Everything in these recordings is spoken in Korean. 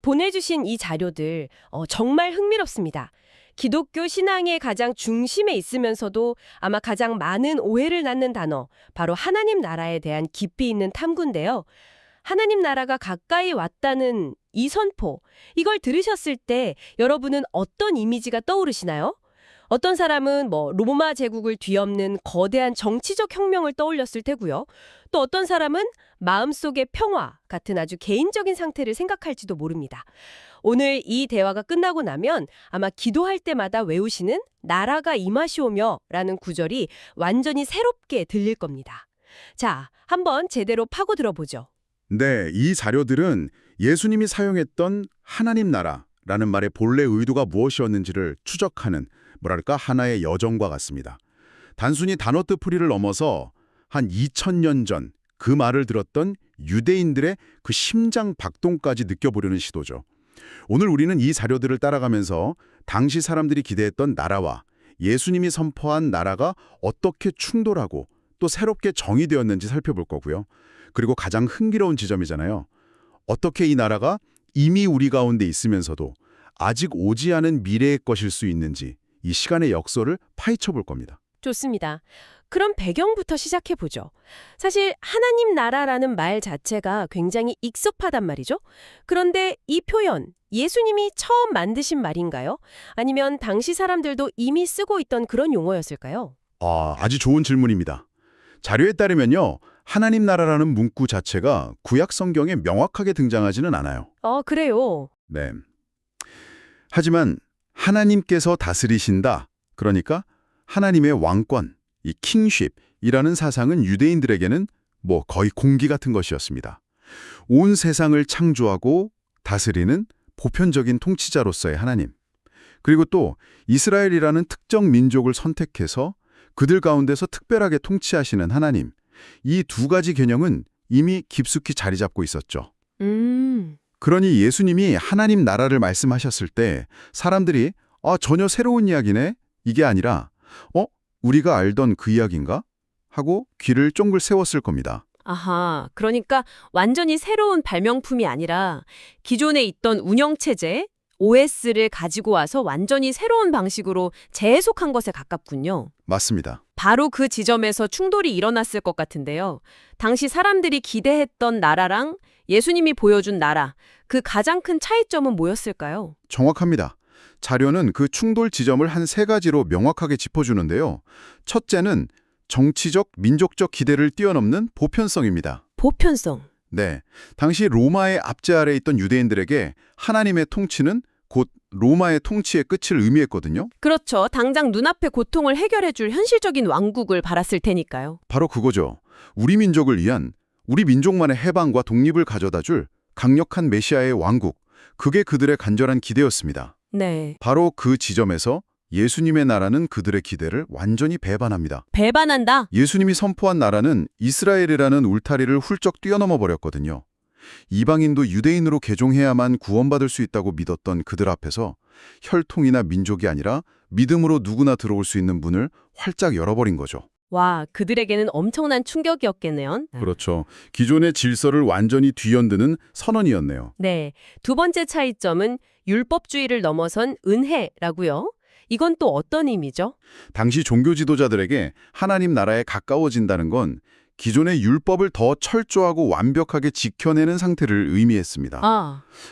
보내주신 이 자료들 정말 흥미롭습니다. 기독교 신앙의 가장 중심에 있으면서도 아마 가장 많은 오해를 낳는 단어, 바로 하나님 나라에 대한 깊이 있는 탐구인데요. 하나님 나라가 가까이 왔다는 이 선포, 이걸 들으셨을 때 여러분은 어떤 이미지가 떠오르시나요? 어떤 사람은 로마 제국을 뒤엎는 거대한 정치적 혁명을 떠올렸을 테고요. 또 어떤 사람은 마음속의 평화 같은 아주 개인적인 상태를 생각할지도 모릅니다. 오늘 이 대화가 끝나고 나면 아마 기도할 때마다 외우시는 나라가 임하시오며 라는 구절이 완전히 새롭게 들릴 겁니다. 자, 한번 제대로 파고 들어보죠. 네, 이 자료들은 예수님이 사용했던 하나님 나라라는 말의 본래 의도가 무엇이었는지를 추적하는 하나의 여정과 같습니다. 단순히 단어 뜻풀이를 넘어서 한 2000년 전 그 말을 들었던 유대인들의 그 심장 박동까지 느껴보려는 시도죠. 오늘 우리는 이 자료들을 따라가면서 당시 사람들이 기대했던 나라와 예수님이 선포한 나라가 어떻게 충돌하고 또 새롭게 정의되었는지 살펴볼 거고요. 그리고 가장 흥미로운 지점이잖아요. 어떻게 이 나라가 이미 우리 가운데 있으면서도 아직 오지 않은 미래의 것일 수 있는지 이 시간의 역설을 파헤쳐 볼 겁니다. 좋습니다. 그럼 배경부터 시작해보죠. 사실 하나님 나라라는 말 자체가 굉장히 익숙하단 말이죠. 그런데 이 표현, 예수님이 처음 만드신 말인가요? 아니면 당시 사람들도 이미 쓰고 있던 그런 용어였을까요? 아주 좋은 질문입니다. 자료에 따르면요. 하나님 나라라는 문구 자체가 구약 성경에 명확하게 등장하지는 않아요. 그래요. 네. 하지만 하나님께서 다스리신다. 그러니까 하나님의 왕권, 이 킹쉽이라는 사상은 유대인들에게는 거의 공기 같은 것이었습니다. 온 세상을 창조하고 다스리는 보편적인 통치자로서의 하나님. 그리고 또 이스라엘이라는 특정 민족을 선택해서 그들 가운데서 특별하게 통치하시는 하나님. 이 두 가지 개념은 이미 깊숙이 자리 잡고 있었죠. 그러니 예수님이 하나님 나라를 말씀하셨을 때 사람들이 전혀 새로운 이야기네? 이게 아니라 우리가 알던 그 이야기인가? 하고 귀를 쫑글 세웠을 겁니다. 아하, 그러니까 완전히 새로운 발명품이 아니라 기존에 있던 운영체제, OS를 가지고 와서 완전히 새로운 방식으로 재해석한 것에 가깝군요. 맞습니다. 바로 그 지점에서 충돌이 일어났을 것 같은데요. 당시 사람들이 기대했던 나라랑 예수님이 보여준 나라, 그 가장 큰 차이점은 뭐였을까요? 정확합니다. 자료는 그 충돌 지점을 한 세 가지로 명확하게 짚어주는데요. 첫째는 정치적, 민족적 기대를 뛰어넘는 보편성입니다. 보편성. 네, 당시 로마의 압제 아래 있던 유대인들에게 하나님의 통치는 곧 로마의 통치의 끝을 의미했거든요. 그렇죠. 당장 눈앞의 고통을 해결해줄 현실적인 왕국을 바랐을 테니까요. 바로 그거죠. 우리 민족을 위한, 우리 민족만의 해방과 독립을 가져다줄 강력한 메시아의 왕국, 그게 그들의 간절한 기대였습니다. 네. 바로 그 지점에서 예수님의 나라는 그들의 기대를 완전히 배반합니다. 배반한다? 예수님이 선포한 나라는 이스라엘이라는 울타리를 훌쩍 뛰어넘어 버렸거든요. 이방인도 유대인으로 개종해야만 구원받을 수 있다고 믿었던 그들 앞에서 혈통이나 민족이 아니라 믿음으로 누구나 들어올 수 있는 문을 활짝 열어버린 거죠. 와, 그들에게는 엄청난 충격이었겠네요. 그렇죠. 기존의 질서를 완전히 뒤흔드는 선언이었네요. 네. 두 번째 차이점은 율법주의를 넘어선 은혜라고요. 이건 또 어떤 의미죠? 당시 종교 지도자들에게 하나님 나라에 가까워진다는 건 기존의 율법을 더 철저하고 완벽하게 지켜내는 상태를 의미했습니다.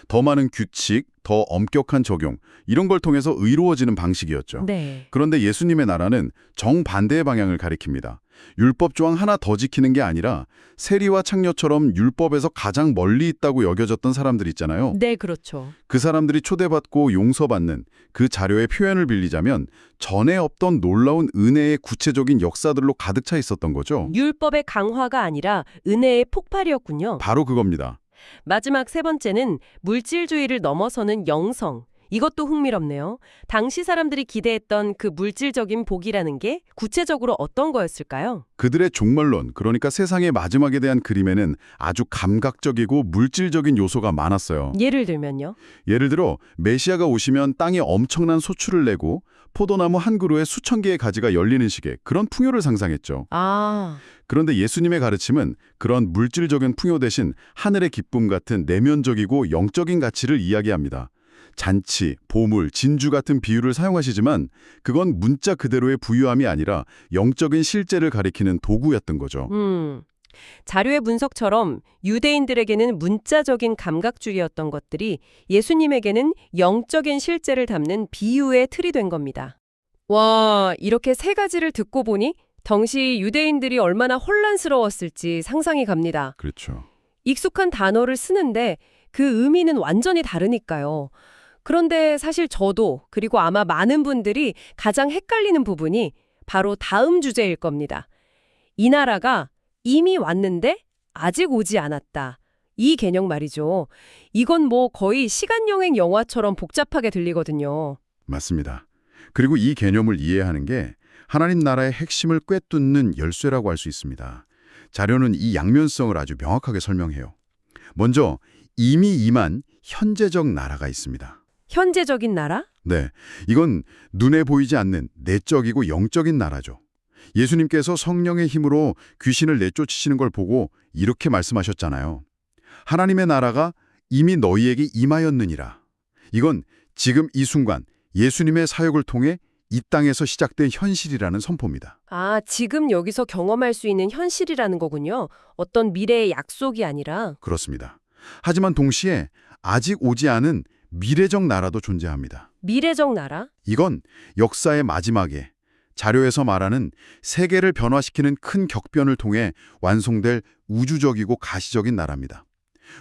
더 많은 규칙, 더 엄격한 적용, 이런 걸 통해서 의로워지는 방식이었죠. 네. 그런데 예수님의 나라는 정반대의 방향을 가리킵니다. 율법 조항 하나 더 지키는 게 아니라 세리와 창녀처럼 율법에서 가장 멀리 있다고 여겨졌던 사람들 있잖아요. 네, 그렇죠. 그 사람들이 초대받고 용서받는 그 자료의 표현을 빌리자면 전에 없던 놀라운 은혜의 구체적인 역사들로 가득 차 있었던 거죠. 율법의 강화가 아니라 은혜의 폭발이었군요. 바로 그겁니다. 마지막 세 번째는 물질주의를 넘어서는 영성. 이것도 흥미롭네요. 당시 사람들이 기대했던 그 물질적인 복이라는 게 구체적으로 어떤 거였을까요? 그들의 종말론, 그러니까 세상의 마지막에 대한 그림에는 아주 감각적이고 물질적인 요소가 많았어요. 예를 들면요. 예를 들어 메시아가 오시면 땅에 엄청난 소출을 내고 포도나무 한 그루에 수천 개의 가지가 열리는 식의 그런 풍요를 상상했죠. 아, 그런데 예수님의 가르침은 그런 물질적인 풍요 대신 하늘의 기쁨 같은 내면적이고 영적인 가치를 이야기합니다. 잔치, 보물, 진주 같은 비유를 사용하시지만 그건 문자 그대로의 부유함이 아니라 영적인 실제를 가리키는 도구였던 거죠. 자료의 분석처럼 유대인들에게는 문자적인 감각주의였던 것들이 예수님에게는 영적인 실제를 담는 비유의 틀이 된 겁니다. 와, 이렇게 세 가지를 듣고 보니 당시 유대인들이 얼마나 혼란스러웠을지 상상이 갑니다. 그렇죠. 익숙한 단어를 쓰는데 그 의미는 완전히 다르니까요. 그런데 사실 저도 그리고 아마 많은 분들이 가장 헷갈리는 부분이 바로 다음 주제일 겁니다. 이 나라가 이미 왔는데 아직 오지 않았다. 이 개념 말이죠. 이건 뭐 거의 시간여행 영화처럼 복잡하게 들리거든요. 맞습니다. 그리고 이 개념을 이해하는 게 하나님 나라의 핵심을 꿰뚫는 열쇠라고 할 수 있습니다. 자료는 이 양면성을 아주 명확하게 설명해요. 먼저 이미 임한 현재적 나라가 있습니다. 현재적인 나라? 네, 이건 눈에 보이지 않는 내적이고 영적인 나라죠. 예수님께서 성령의 힘으로 귀신을 내쫓으시는 걸 보고 이렇게 말씀하셨잖아요. 하나님의 나라가 이미 너희에게 임하였느니라. 이건 지금 이 순간 예수님의 사역을 통해 이 땅에서 시작된 현실이라는 선포입니다. 아, 지금 여기서 경험할 수 있는 현실이라는 거군요. 어떤 미래의 약속이 아니라. 그렇습니다. 하지만 동시에 아직 오지 않은 미래적 나라도 존재합니다. 미래적 나라? 이건 역사의 마지막에 자료에서 말하는 세계를 변화시키는 큰 격변을 통해 완성될 우주적이고 가시적인 나라입니다.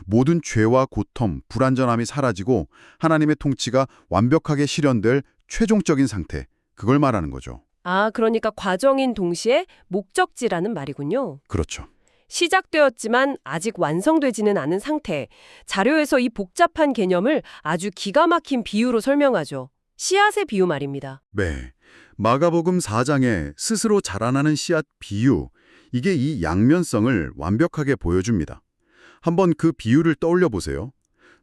모든 죄와 고통, 불완전함이 사라지고 하나님의 통치가 완벽하게 실현될 최종적인 상태, 그걸 말하는 거죠. 아, 그러니까 과정인 동시에 목적지라는 말이군요. 그렇죠. 시작되었지만 아직 완성되지는 않은 상태. 자료에서 이 복잡한 개념을 아주 기가 막힌 비유로 설명하죠. 씨앗의 비유 말입니다. 네. 마가복음 4장에 스스로 자라나는 씨앗 비유, 이게 이 양면성을 완벽하게 보여줍니다. 한번 그 비유를 떠올려 보세요.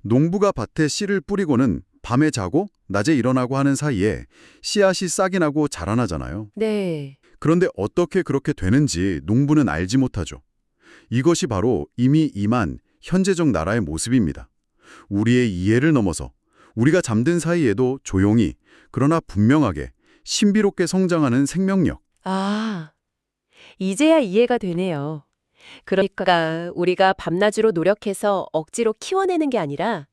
농부가 밭에 씨를 뿌리고는 밤에 자고 낮에 일어나고 하는 사이에 씨앗이 싹이 나고 자라나잖아요. 네. 그런데 어떻게 그렇게 되는지 농부는 알지 못하죠. 이것이 바로 이미 임한 현재적 나라의 모습입니다. 우리의 이해를 넘어서 우리가 잠든 사이에도 조용히 그러나 분명하게 신비롭게 성장하는 생명력. 아, 이제야 이해가 되네요. 그러니까 우리가 밤낮으로 노력해서 억지로 키워내는 게 아니라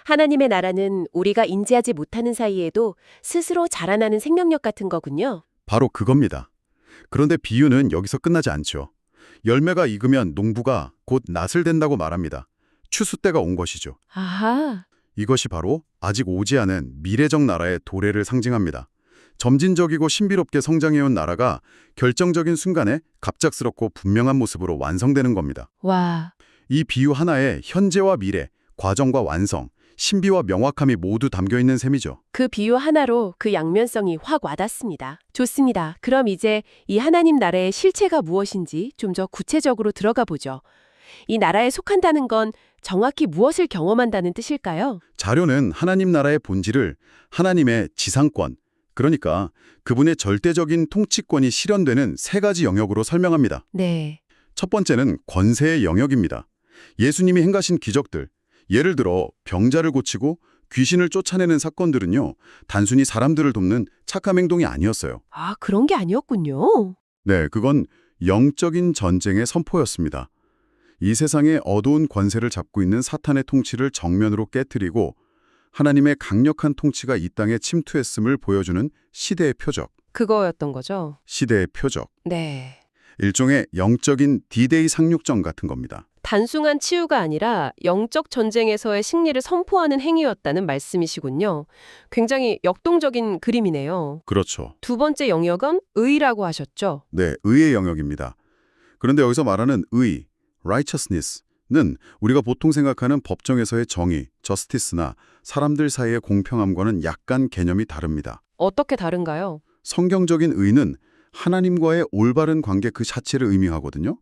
하나님의 나라는 우리가 인지하지 못하는 사이에도 스스로 자라나는 생명력 같은 거군요. 바로 그겁니다. 그런데 비유는 여기서 끝나지 않죠. 열매가 익으면 농부가 곧 낫을 댄다고 말합니다. 추수 때가 온 것이죠. 아하. 이것이 바로 아직 오지 않은 미래적 나라의 도래를 상징합니다. 점진적이고 신비롭게 성장해온 나라가 결정적인 순간에 갑작스럽고 분명한 모습으로 완성되는 겁니다. 와. 이 비유 하나에 현재와 미래, 과정과 완성, 신비와 명확함이 모두 담겨있는 셈이죠. 그 비유 하나로 그 양면성이 확 와닿습니다. 좋습니다. 그럼 이제 이 하나님 나라의 실체가 무엇인지 좀 더 구체적으로 들어가 보죠. 이 나라에 속한다는 건 정확히 무엇을 경험한다는 뜻일까요? 자료는 하나님 나라의 본질을 하나님의 지상권, 그러니까 그분의 절대적인 통치권이 실현되는 세 가지 영역으로 설명합니다. 네. 첫 번째는 권세의 영역입니다. 예수님이 행하신 기적들, 예를 들어 병자를 고치고 귀신을 쫓아내는 사건들은요, 단순히 사람들을 돕는 착한 행동이 아니었어요. 아, 그런 게 아니었군요. 네, 그건 영적인 전쟁의 선포였습니다. 이 세상의 어두운 권세를 잡고 있는 사탄의 통치를 정면으로 깨트리고 하나님의 강력한 통치가 이 땅에 침투했음을 보여주는 시대의 표적. 그거였던 거죠? 시대의 표적. 네. 일종의 영적인 D-Day 상륙전 같은 겁니다. 단순한 치유가 아니라 영적 전쟁에서의 승리를 선포하는 행위였다는 말씀이시군요. 굉장히 역동적인 그림이네요. 그렇죠. 두 번째 영역은 의라고 하셨죠? 네, 의의 영역입니다. 그런데 여기서 말하는 의, righteousness, 우리가 보통 생각하는 법정에서의 정의, 저스티스나 사람들 사이의 공평함과는 약간 개념이 다릅니다. 어떻게 다른가요? 성경적인 의는 하나님과의 올바른 관계 그 자체를 의미하거든요.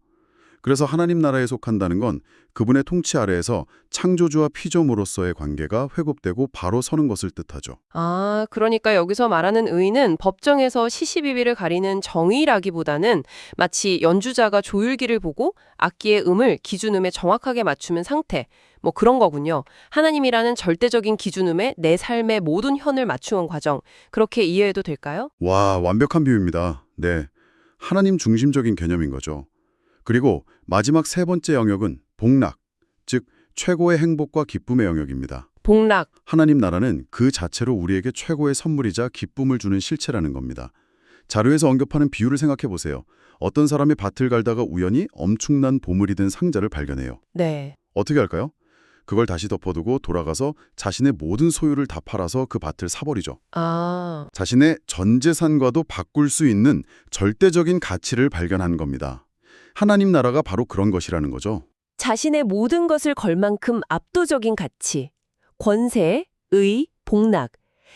그래서 하나님 나라에 속한다는 건 그분의 통치 아래에서 창조주와 피조물로서의 관계가 회복되고 바로 서는 것을 뜻하죠. 아, 그러니까 여기서 말하는 의는 법정에서 시시비비를 가리는 정의라기보다는 마치 연주자가 조율기를 보고 악기의 음을 기준음에 정확하게 맞추는 상태, 뭐 그런 거군요. 하나님이라는 절대적인 기준음에 내 삶의 모든 현을 맞추는 과정, 그렇게 이해해도 될까요? 와, 완벽한 비유입니다. 네, 하나님 중심적인 개념인 거죠. 그리고 마지막 세 번째 영역은 복락, 즉 최고의 행복과 기쁨의 영역입니다. 복락. 하나님 나라는 그 자체로 우리에게 최고의 선물이자 기쁨을 주는 실체라는 겁니다. 자료에서 언급하는 비유를 생각해 보세요. 어떤 사람이 밭을 갈다가 우연히 엄청난 보물이 든 상자를 발견해요. 네. 어떻게 할까요? 그걸 다시 덮어두고 돌아가서 자신의 모든 소유를 다 팔아서 그 밭을 사버리죠. 아, 자신의 전 재산과도 바꿀 수 있는 절대적인 가치를 발견한 겁니다. 하나님 나라가 바로 그런 것이라는 거죠. 자신의 모든 것을 걸 만큼 압도적인 가치, 권세, 의, 복락.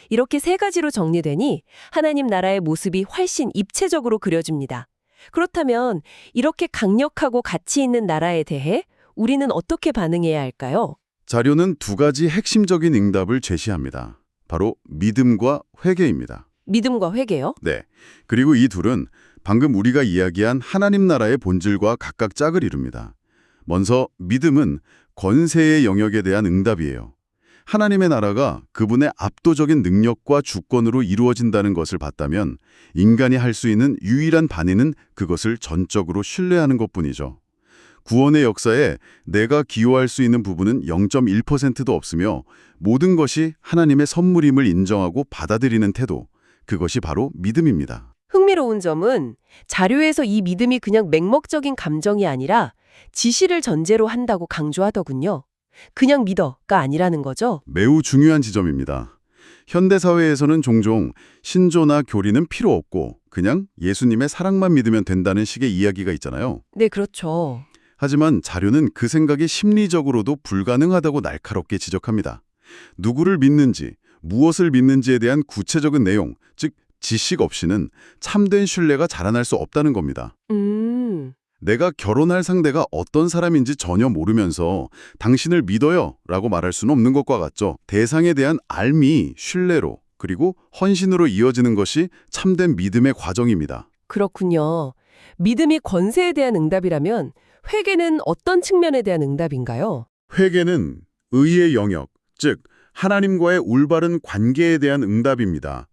이렇게 세 가지로 정리되니 하나님 나라의 모습이 훨씬 입체적으로 그려집니다. 그렇다면 이렇게 강력하고 가치 있는 나라에 대해 우리는 어떻게 반응해야 할까요? 자료는 두 가지 핵심적인 응답을 제시합니다. 바로 믿음과 회개입니다. 믿음과 회개요? 네. 그리고 이 둘은 방금 우리가 이야기한 하나님 나라의 본질과 각각 짝을 이룹니다. 먼저 믿음은 권세의 영역에 대한 응답이에요. 하나님의 나라가 그분의 압도적인 능력과 주권으로 이루어진다는 것을 봤다면 인간이 할 수 있는 유일한 반응은 그것을 전적으로 신뢰하는 것뿐이죠. 구원의 역사에 내가 기여할 수 있는 부분은 0.1%도 없으며 모든 것이 하나님의 선물임을 인정하고 받아들이는 태도, 그것이 바로 믿음입니다. 흥미로운 점은 자료에서 이 믿음이 그냥 맹목적인 감정이 아니라 지시를 전제로 한다고 강조하더군요. 그냥 믿어가 아니라는 거죠. 매우 중요한 지점입니다. 현대사회에서는 종종 신조나 교리는 필요 없고 그냥 예수님의 사랑만 믿으면 된다는 식의 이야기가 있잖아요. 네, 그렇죠. 하지만 자료는 그 생각이 심리적으로도 불가능하다고 날카롭게 지적합니다. 누구를 믿는지, 무엇을 믿는지에 대한 구체적인 내용, 즉 지식 없이는 참된 신뢰가 자라날 수 없다는 겁니다. 내가 결혼할 상대가 어떤 사람인지 전혀 모르면서 당신을 믿어요 라고 말할 수는 없는 것과 같죠. 대상에 대한 알미, 신뢰로, 그리고 헌신으로 이어지는 것이 참된 믿음의 과정입니다. 그렇군요. 믿음이 권세에 대한 응답이라면 회개는 어떤 측면에 대한 응답인가요? 회개는 의의 영역, 즉 하나님과의 올바른 관계에 대한 응답입니다.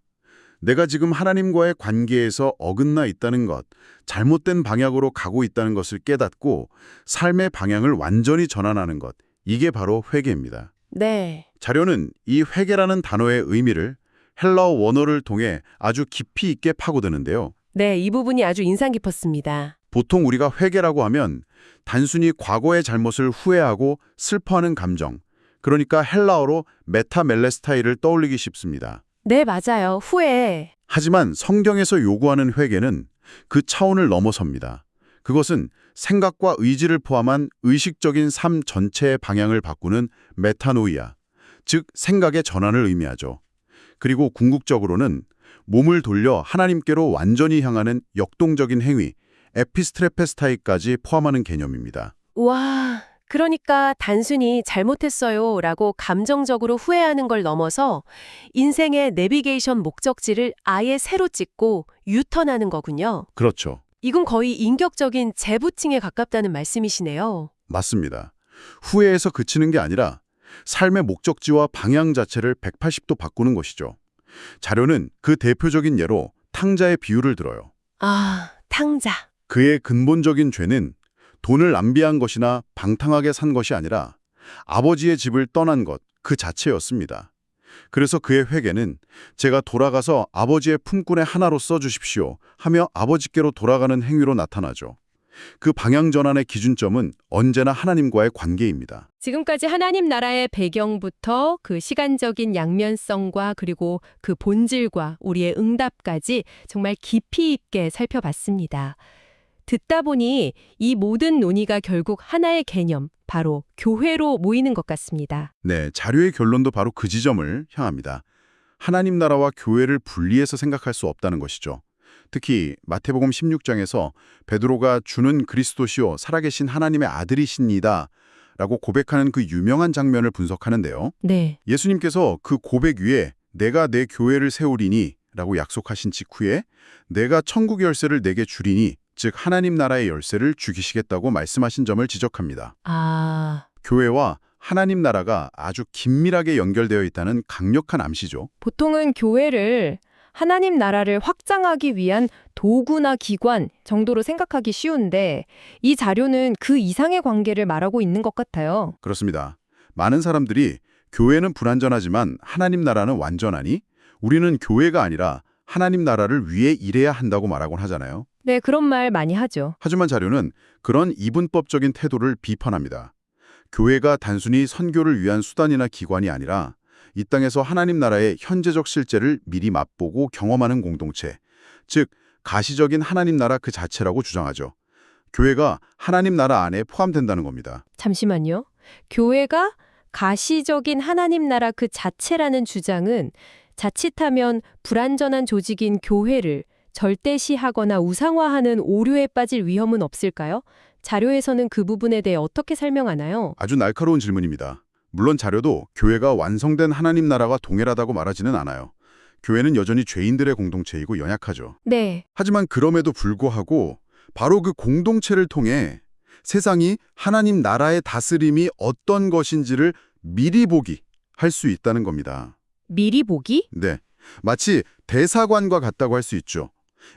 내가 지금 하나님과의 관계에서 어긋나 있다는 것, 잘못된 방향으로 가고 있다는 것을 깨닫고 삶의 방향을 완전히 전환하는 것, 이게 바로 회개입니다. 네. 자료는 이 회개라는 단어의 의미를 헬라어 원어를 통해 아주 깊이 있게 파고드는데요. 네, 이 부분이 아주 인상 깊었습니다. 보통 우리가 회개라고 하면 단순히 과거의 잘못을 후회하고 슬퍼하는 감정, 그러니까 헬라어로 메타멜레스타이를 떠올리기 쉽습니다. 네, 맞아요. 후회. 하지만 성경에서 요구하는 회개는 그 차원을 넘어섭니다. 그것은 생각과 의지를 포함한 의식적인 삶 전체의 방향을 바꾸는 메타노이아, 즉 생각의 전환을 의미하죠. 그리고 궁극적으로는 몸을 돌려 하나님께로 완전히 향하는 역동적인 행위, 에피스트레페스타이까지 포함하는 개념입니다. 와, 그러니까 단순히 잘못했어요 라고 감정적으로 후회하는 걸 넘어서 인생의 내비게이션 목적지를 아예 새로 찍고 유턴하는 거군요. 그렇죠. 이건 거의 인격적인 재부팅에 가깝다는 말씀이시네요. 맞습니다. 후회에서 그치는 게 아니라 삶의 목적지와 방향 자체를 180도 바꾸는 것이죠. 자료는 그 대표적인 예로 탕자의 비유를 들어요. 아, 탕자. 그의 근본적인 죄는 돈을 낭비한 것이나 방탕하게 산 것이 아니라 아버지의 집을 떠난 것 그 자체였습니다. 그래서 그의 회개는 제가 돌아가서 아버지의 품꾼의 하나로 써주십시오 하며 아버지께로 돌아가는 행위로 나타나죠. 그 방향 전환의 기준점은 언제나 하나님과의 관계입니다. 지금까지 하나님 나라의 배경부터 그 시간적인 양면성과 그리고 그 본질과 우리의 응답까지 정말 깊이 있게 살펴봤습니다. 듣다 보니 이 모든 논의가 결국 하나의 개념, 바로 교회로 모이는 것 같습니다. 네, 자료의 결론도 바로 그 지점을 향합니다. 하나님 나라와 교회를 분리해서 생각할 수 없다는 것이죠. 특히 마태복음 16장에서 베드로가 주는 그리스도시요 살아계신 하나님의 아들이십니다 라고 고백하는 그 유명한 장면을 분석하는데요. 네. 예수님께서 그 고백 위에 내가 내 교회를 세우리니 라고 약속하신 직후에 내가 천국 열쇠를 내게 주리니, 즉 하나님 나라의 열쇠를 주기시겠다고 말씀하신 점을 지적합니다. 아, 교회와 하나님 나라가 아주 긴밀하게 연결되어 있다는 강력한 암시죠. 보통은 교회를 하나님 나라를 확장하기 위한 도구나 기관 정도로 생각하기 쉬운데 이 자료는 그 이상의 관계를 말하고 있는 것 같아요. 그렇습니다. 많은 사람들이 교회는 불완전하지만 하나님 나라는 완전하니 우리는 교회가 아니라 하나님 나라를 위해 일해야 한다고 말하곤 하잖아요. 네, 그런 말 많이 하죠. 하지만 자료는 그런 이분법적인 태도를 비판합니다. 교회가 단순히 선교를 위한 수단이나 기관이 아니라 이 땅에서 하나님 나라의 현재적 실제를 미리 맛보고 경험하는 공동체, 즉 가시적인 하나님 나라 그 자체라고 주장하죠. 교회가 하나님 나라 안에 포함된다는 겁니다. 잠시만요. 교회가 가시적인 하나님 나라 그 자체라는 주장은 자칫하면 불완전한 조직인 교회를 절대시하거나 우상화하는 오류에 빠질 위험은 없을까요? 자료에서는 그 부분에 대해 어떻게 설명하나요? 아주 날카로운 질문입니다. 물론 자료도 교회가 완성된 하나님 나라가 동일하다고 말하지는 않아요. 교회는 여전히 죄인들의 공동체이고 연약하죠. 네. 하지만 그럼에도 불구하고 바로 그 공동체를 통해 세상이 하나님 나라의 다스림이 어떤 것인지를 미리 보기 할 수 있다는 겁니다. 미리 보기? 네, 마치 대사관과 같다고 할 수 있죠.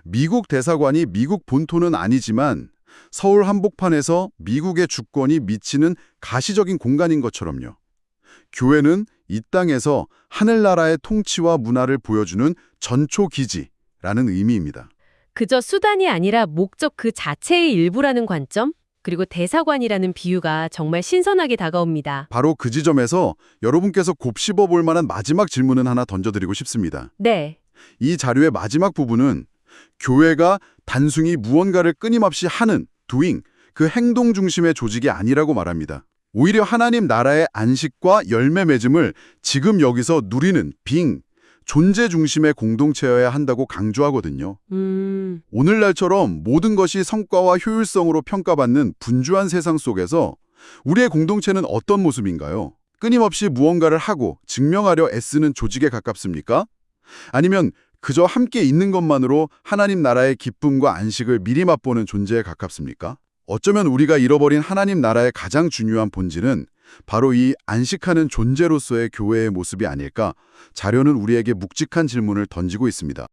미국 대사관이 미국 본토는 아니지만 서울 한복판에서 미국의 주권이 미치는 가시적인 공간인 것처럼요. 교회는 이 땅에서 하늘나라의 통치와 문화를 보여주는 전초기지라는 의미입니다. 그저 수단이 아니라 목적 그 자체의 일부라는 관점? 그리고 대사관이라는 비유가 정말 신선하게 다가옵니다. 바로 그 지점에서 여러분께서 곱씹어 볼 만한 마지막 질문은 하나 던져드리고 싶습니다. 네. 이 자료의 마지막 부분은 교회가 단순히 무언가를 끊임없이 하는, doing, 그 행동 중심의 조직이 아니라고 말합니다. 오히려 하나님 나라의 안식과 열매 맺음을 지금 여기서 누리는 being, 존재 중심의 공동체여야 한다고 강조하거든요. 오늘날처럼 모든 것이 성과와 효율성으로 평가받는 분주한 세상 속에서 우리의 공동체는 어떤 모습인가요? 끊임없이 무언가를 하고 증명하려 애쓰는 조직에 가깝습니까? 아니면 그저 함께 있는 것만으로 하나님 나라의 기쁨과 안식을 미리 맛보는 존재에 가깝습니까? 어쩌면 우리가 잃어버린 하나님 나라의 가장 중요한 본질은 바로 이 안식하는 존재로서의 교회의 모습이 아닐까, 자료는 우리에게 묵직한 질문을 던지고 있습니다.